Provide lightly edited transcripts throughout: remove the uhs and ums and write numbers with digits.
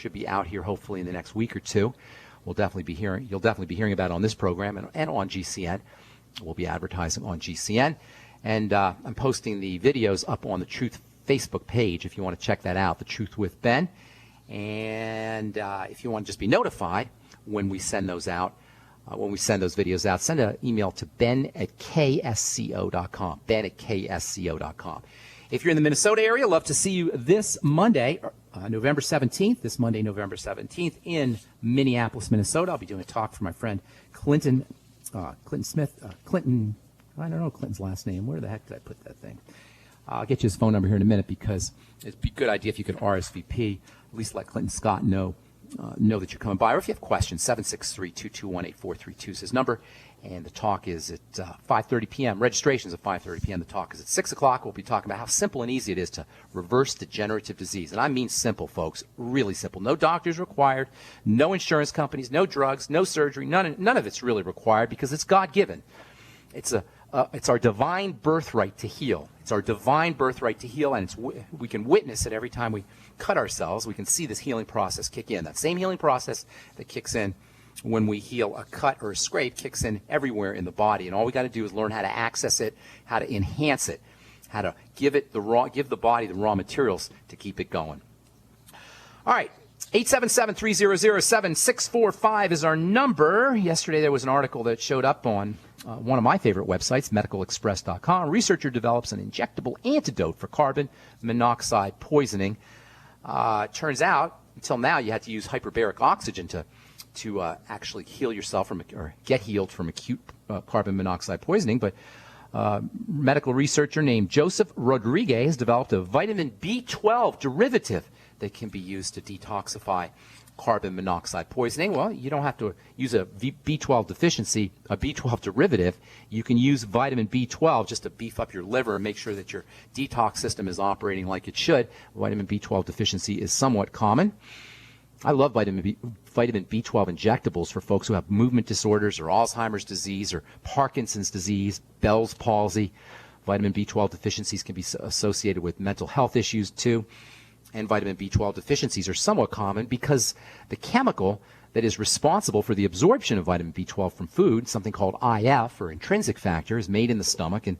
should be out here hopefully in the next week or two. You'll definitely be hearing about it on this program and on GCN. We'll be advertising on GCN. And I'm posting the videos up on the Truth Facebook page if you want to check that out, The Truth with Ben. And if you want to just be notified when we send those out, when we send those videos out, send an email to ben@ksco.com, ben@ksco.com. If you're in the Minnesota area, love to see you this Monday, November 17th, November 17th in Minneapolis, Minnesota. I'll be doing a talk for my friend Clinton Smith. I don't know Clinton's last name. Where the heck did I put that thing? I'll get you his phone number here in a minute because it'd be a good idea if you could RSVP, at least let Clinton Scott know that you're coming by. Or if you have questions, 763-221-8432 is his number. And the talk is at 5:30 p.m. Registration's at 5:30 p.m. The talk is at 6 o'clock. We'll be talking about how simple and easy it is to reverse degenerative disease. And I mean simple, folks, really simple. No doctors required, no insurance companies, no drugs, no surgery. None of it's really required because it's God-given. It's our divine birthright to heal. It's our divine birthright to heal, and we can witness it every time we cut ourselves. We can see this healing process kick in. That same healing process that kicks in when we heal a cut or a scrape kicks in everywhere in the body, and all we got to do is learn how to access it, how to enhance it, how to give the body the raw materials to keep it going. All right. 877-300-7645 is our number. Yesterday there was an article that showed up on one of my favorite websites, medicalexpress.com. A researcher develops an injectable antidote for carbon monoxide poisoning. Turns out, until now, you had to use hyperbaric oxygen to actually heal yourself or get healed from acute carbon monoxide poisoning. But medical researcher named Joseph Rodriguez developed a vitamin B12 derivative that can be used to detoxify carbon monoxide poisoning. Well, you don't have to use a B12 deficiency, a B12 derivative. You can use vitamin B12 just to beef up your liver and make sure that your detox system is operating like it should. Vitamin B12 deficiency is somewhat common. I love vitamin B12 injectables for folks who have movement disorders or Alzheimer's disease or Parkinson's disease, Bell's palsy. Vitamin B12 deficiencies can be associated with mental health issues too. And vitamin B12 deficiencies are somewhat common because the chemical that is responsible for the absorption of vitamin B12 from food, something called IF, or intrinsic factor, is made in the stomach. And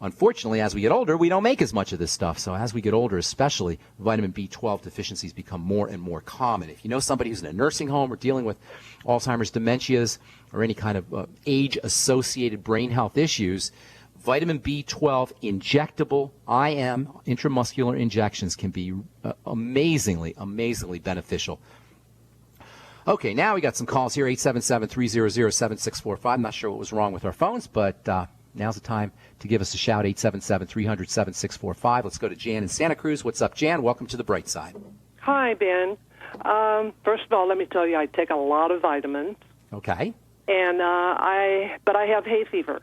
unfortunately, as we get older, we don't make as much of this stuff. So as we get older, especially, vitamin B12 deficiencies become more and more common. If you know somebody who's in a nursing home or dealing with Alzheimer's, dementias, or any kind of age-associated brain health issues, vitamin B12 injectable IM, intramuscular injections, can be amazingly beneficial. Okay, now we got some calls here, 877-300-7645. I'm not sure what was wrong with our phones, but now's the time to give us a shout, 877-300-7645. Let's go to Jan in Santa Cruz. What's up, Jan? Welcome to the Bright Side. Hi, Ben. First of all, let me tell you, I take a lot of vitamins. Okay. And but I have hay fever.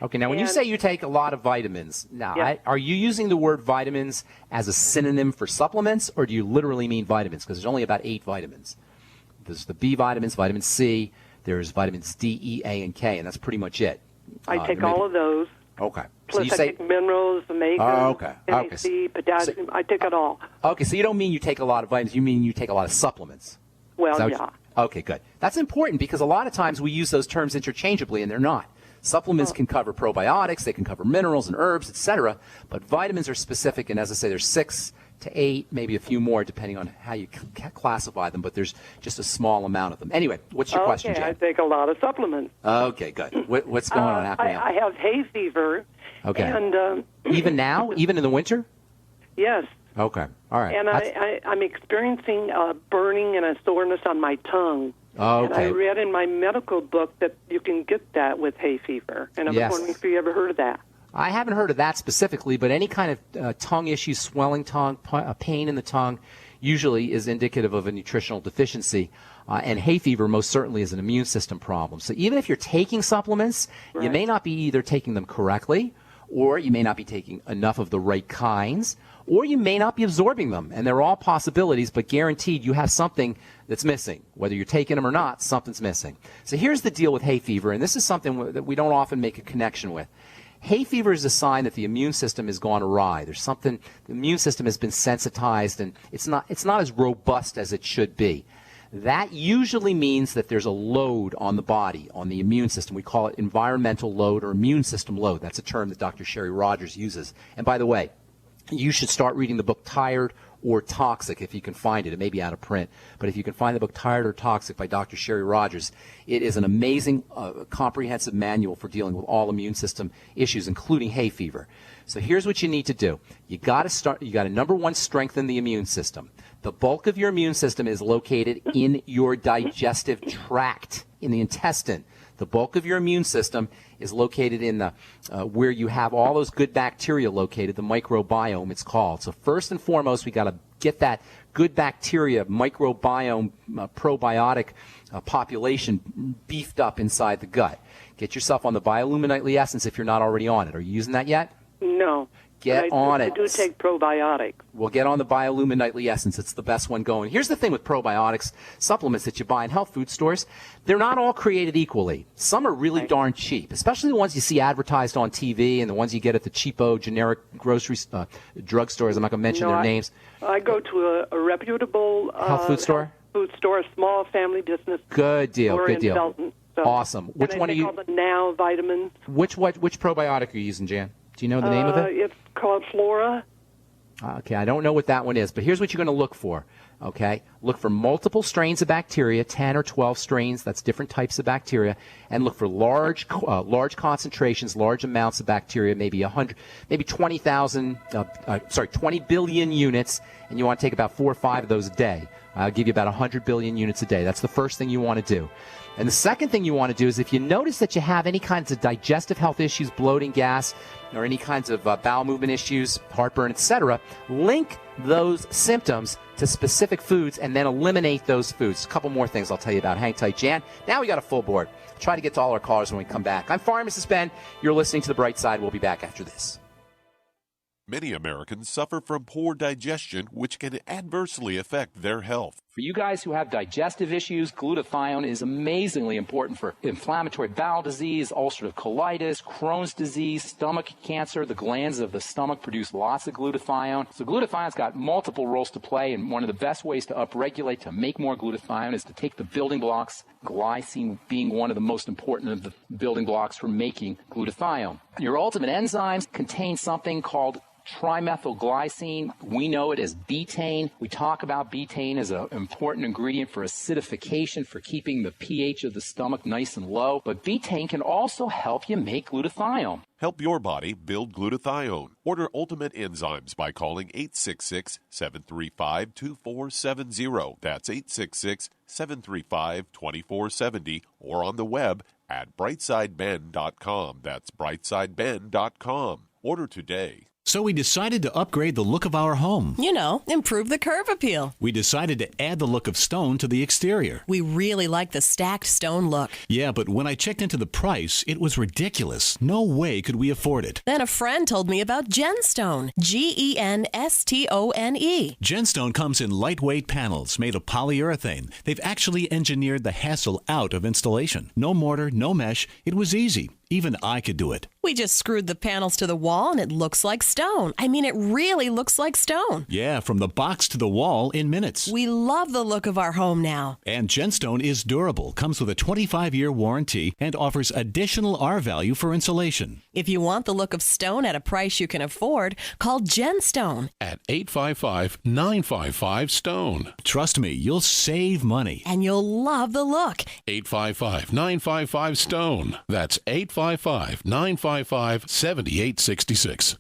Okay, now when you say you take a lot of vitamins, now are you using the word vitamins as a synonym for supplements, or do you literally mean vitamins? Because there's only about 8 vitamins. There's the B vitamins, vitamin C, there's vitamins D, E, A, and K, and that's pretty much it. I take all of those. Okay. Plus I take minerals, omega, NAC, potassium. I take it all. Okay, so you don't mean you take a lot of vitamins, you mean you take a lot of supplements. Well, yeah. Okay, good. That's important because a lot of times we use those terms interchangeably, and they're not. Supplements can cover probiotics, they can cover minerals and herbs, etc., but vitamins are specific, and as I say, there's 6 to 8, maybe a few more, depending on how you classify them, but there's just a small amount of them. Anyway, what's your question, Jan? I take a lot of supplements. Okay, good. What's going on? I have hay fever. Okay. And, even now? Even in the winter? Yes. Okay. All right. And I'm experiencing burning and a soreness on my tongue. Okay. And I read in my medical book that you can get that with hay fever. And I was wondering if you ever heard of that. I haven't heard of that specifically, but any kind of tongue issues, swelling tongue, pain in the tongue, usually is indicative of a nutritional deficiency. And hay fever most certainly is an immune system problem. So even if you're taking supplements, you may not be either taking them correctly, or you may not be taking enough of the right kinds, or you may not be absorbing them. And they're all possibilities, but guaranteed you have something that's missing. Whether you're taking them or not, something's missing. So here's the deal with hay fever, and this is something that we don't often make a connection with. Hay fever is a sign that the immune system has gone awry. There's something, the immune system has been sensitized and it's not as robust as it should be. That usually means that there's a load on the body, on the immune system. We call it environmental load or immune system load. That's a term that Dr. Sherry Rogers uses. And by the way, you should start reading the book Tired or Toxic if you can find it. It may be out of print, but if you can find the book Tired or Toxic by Dr. Sherry Rogers, it is an amazing comprehensive manual for dealing with all immune system issues, including hay fever. So here's what you need to do. You got to number one, strengthen the immune system. The bulk of your immune system is located in your digestive tract, in the intestine. The bulk of your immune system is located in the where you have all those good bacteria located, the microbiome it's called. So first and foremost, we got to get that good bacteria, microbiome, probiotic population beefed up inside the gut. Get yourself on the Biolumin Nightly Essence if you're not already on it. Are you using that yet? No. Get on it. I do take probiotics. Well, get on the Biolumin Nightly Essence. It's the best one going. Here's the thing with probiotics supplements that you buy in health food stores. They're not all created equally. Some are really darn cheap, especially the ones you see advertised on TV and the ones you get at the cheapo generic grocery drugstores. I'm not going to mention their names. I go to a reputable health food store? Food store, a small family business. Good deal. Good deal. Belton, so. Awesome. Which one are you? Call the Now vitamins. Which probiotic are you using, Jan? Do you know the name of it? It's called Flora. Okay, I don't know what that one is, but here's what you're going to look for, okay? Look for multiple strains of bacteria, 10 or 12 strains, that's different types of bacteria, and look for large concentrations, large amounts of bacteria, maybe 20 billion units, and you want to take about 4 or 5 of those a day. I'll give you about 100 billion units a day. That's the first thing you want to do. And the second thing you want to do is if you notice that you have any kinds of digestive health issues, bloating, gas, or any kinds of bowel movement issues, heartburn, etc., link those symptoms to specific foods and then eliminate those foods. A couple more things I'll tell you about. Hang tight, Jan. Now we got a full board. Try to get to all our callers when we come back. I'm Pharmacist Ben. You're listening to The Bright Side. We'll be back after this. Many Americans suffer from poor digestion, which can adversely affect their health. For you guys who have digestive issues, glutathione is amazingly important for inflammatory bowel disease, ulcerative colitis, Crohn's disease, stomach cancer. The glands of the stomach produce lots of glutathione. So glutathione's got multiple roles to play, and one of the best ways to upregulate, to make more glutathione, is to take the building blocks, glycine being one of the most important of the building blocks for making glutathione. Your ultimate enzymes contain something called trimethylglycine. We know it as betaine. We talk about betaine as an important ingredient for acidification, for keeping the pH of the stomach nice and low. But betaine can also help you make glutathione. Help your body build glutathione. Order Ultimate Enzymes by calling 866-735-2470. That's 866-735-2470 or on the web at brightsideben.com. That's brightsideben.com. Order today. So we decided to upgrade the look of our home. You know, improve the curb appeal. We decided to add the look of stone to the exterior. We really like the stacked stone look. Yeah, but when I checked into the price, it was ridiculous. No way could we afford it. Then a friend told me about Genstone. Genstone. Genstone comes in lightweight panels made of polyurethane. They've actually engineered the hassle out of installation. No mortar, no mesh. It was easy. Even I could do it. We just screwed the panels to the wall and it looks like stone. I mean, it really looks like stone. Yeah, from the box to the wall in minutes. We love the look of our home now. And Genstone is durable, comes with a 25-year warranty, and offers additional R-value for insulation. If you want the look of stone at a price you can afford, call Genstone at 855-955-STONE. Trust me, you'll save money. And you'll love the look. 855-955-STONE. That's 855-955-7866.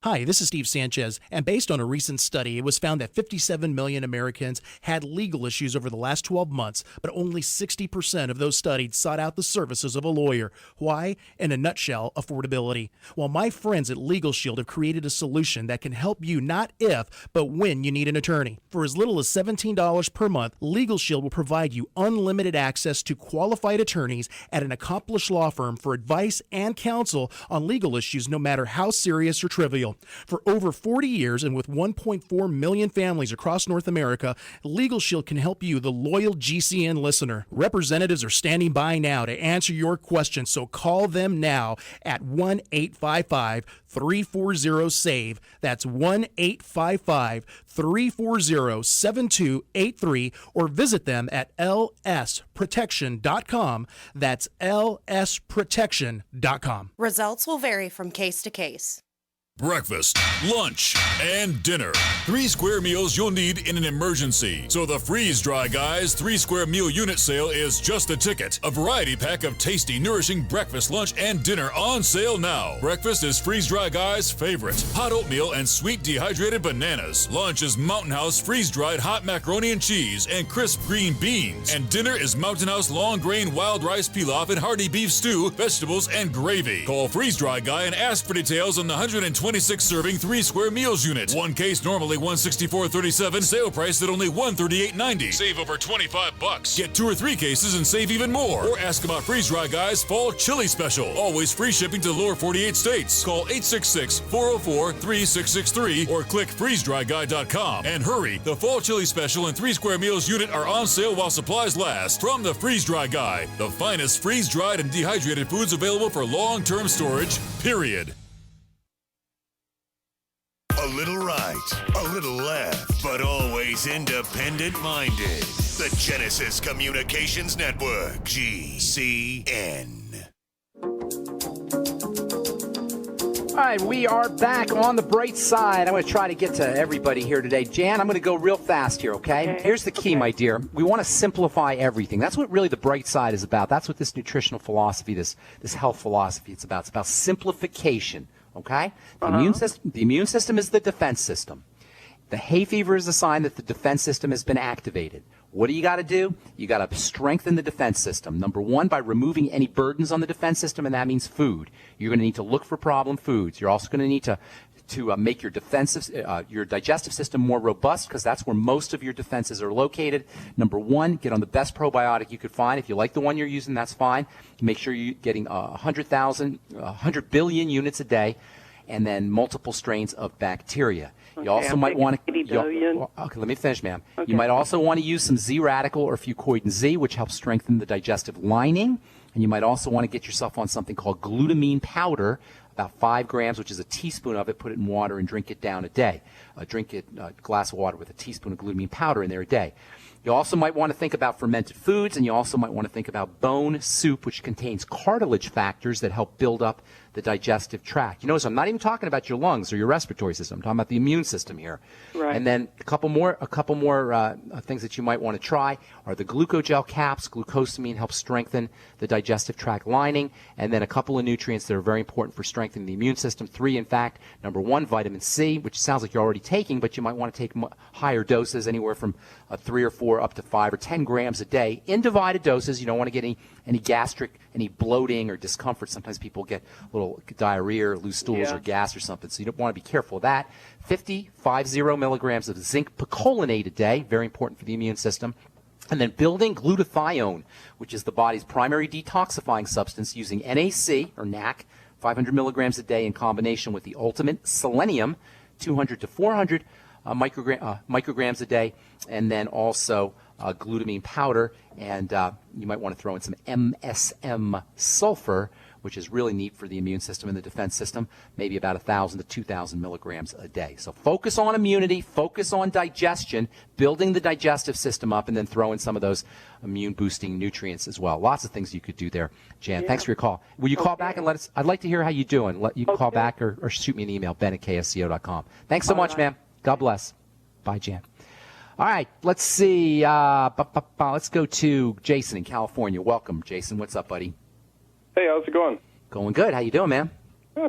Hi, this is Steve Sanchez, and based on a recent study, it was found that 57 million Americans had legal issues over the last 12 months, but only 60% of those studied sought out the services of a lawyer. Why? In a nutshell, affordability. Well, my friends at Legal Shield have created a solution that can help you not if, but when you need an attorney. For as little as $17 per month, Legal Shield will provide you unlimited access to qualified attorneys at an accomplished law firm for advice and counsel on legal issues, no matter how serious or trivial. Shield. For over 40 years and with 1.4 million families across North America, Legal Shield can help you, the loyal GCN listener. Representatives are standing by now to answer your questions, so call them now at 1-855-340-SAVE. That's 1-855-340-7283, or visit them at lsprotection.com. That's lsprotection.com. Results will vary from case to case. Breakfast, lunch, and dinner. 3 square meals you'll need in an emergency. So the Freeze Dry Guys 3 square meal unit sale is just a ticket. A variety pack of tasty, nourishing breakfast, lunch, and dinner on sale now. Breakfast is Freeze Dry Guys' favorite. Hot oatmeal and sweet dehydrated bananas. Lunch is Mountain House freeze-dried hot macaroni and cheese and crisp green beans. And dinner is Mountain House long grain wild rice pilaf and hearty beef stew, vegetables, and gravy. Call Freeze Dry Guy and ask for details on the 126 serving 3 square meals unit. One case normally $164.37. Sale price at only $138.90. Save over $25. Get 2 or 3 cases and save even more. Or ask about Freeze Dry Guys Fall Chili Special. Always free shipping to lower 48 states. Call 866-404-3663 or click freezedryguy.com. And hurry, the Fall Chili Special and 3 square meals unit are on sale while supplies last. From the Freeze Dry Guy, the finest freeze-dried and dehydrated foods available for long-term storage, period. A little right, a little left, but always independent-minded. The Genesis Communications Network, GCN. All right, we are back on the bright side. I'm going to try to get to everybody here today. Jan, I'm going to go real fast here, okay? Here's the key, my dear. We want to simplify everything. That's what really the bright side is about. That's what this nutritional philosophy, this health philosophy, it's about. It's about simplification. Okay? The immune system is the defense system. The hay fever is a sign that the defense system has been activated. What do you got to do? You got to strengthen the defense system. Number one, by removing any burdens on the defense system, and that means food. You're going to need to look for problem foods. You're also going to need to make your your digestive system more robust, because that's where most of your defenses are located. Number one, get on the best probiotic you could find. If you like the one you're using, that's fine. Make sure you're getting 100 billion units a day, and then multiple strains of bacteria. You also might want to. Okay, let me finish, ma'am. Okay. You might also want to use some Z-radical or fucoidan Z, which helps strengthen the digestive lining. And you might also want to get yourself on something called glutamine powder, about 5 grams, which is a teaspoon of it. Put it in water and drink it down a day. Drink a glass of water with a teaspoon of glutamine powder in there a day. You also might want to think about fermented foods, and you also might want to think about bone soup, which contains cartilage factors that help build up the digestive tract. You notice I'm not even talking about your lungs or your respiratory system. I'm talking about the immune system here. Right. And then a couple more things that you might want to try are the glucogel caps. Glucosamine helps strengthen the digestive tract lining. And then a couple of nutrients that are very important for strengthening the immune system. 3, in fact. Number 1, vitamin C, which sounds like you're already taking, but you might want to take higher doses, anywhere from 3 or 4 up to 5 or 10 grams a day in divided doses. You don't want to get any gastric, any bloating or discomfort. Sometimes people get a little diarrhea or loose stools or gas or something, so you don't want to be careful of that. 50 milligrams of zinc picolinate a day, very important for the immune system. And then building glutathione, which is the body's primary detoxifying substance, using NAC or NAC, 500 milligrams a day in combination with the ultimate selenium, 200 to 400 micrograms a day, and then also glutamine powder, and you might want to throw in some MSM sulfur, which is really neat for the immune system and the defense system, maybe about 1,000 to 2,000 milligrams a day. So focus on immunity, focus on digestion, building the digestive system up, and then throw in some of those immune-boosting nutrients as well. Lots of things you could do there. Jan, thanks for your call. Will you call back and let us? I'd like to hear how you're doing. You can call back or shoot me an email, ben@ksco.com. Thanks so much, ma'am. God bless. Bye, Jan. All right, let's see. Let's go to Jason in California. Welcome, Jason. What's up, buddy? Hey, how's it going? Going good. How you doing, man?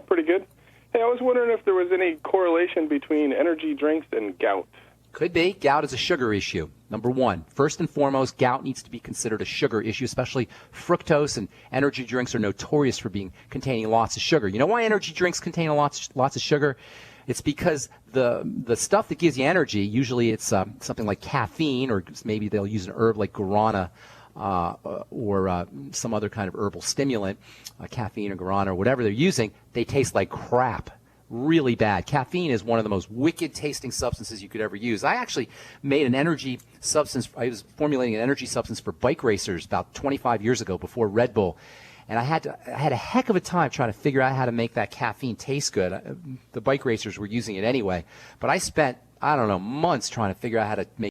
Pretty good. Hey, I was wondering if there was any correlation between energy drinks and gout. Could be. Gout is a sugar issue. Number one, first and foremost, gout needs to be considered a sugar issue, especially fructose, and energy drinks are notorious for containing lots of sugar. You know why energy drinks contain lots of sugar? It's because the stuff that gives you energy, usually it's something like caffeine, or maybe they'll use an herb like guarana, or some other kind of herbal stimulant, caffeine or guarana or whatever they're using. They taste like crap. really bad. Caffeine is one of the most wicked tasting substances you could ever use. I actually made an energy substance. I was formulating an energy substance for bike racers about 25 years ago before Red Bull. And I had a heck of a time trying to figure out how to make that caffeine taste good. The bike racers were using it anyway. But I spent, I don't know, months trying to figure out how to make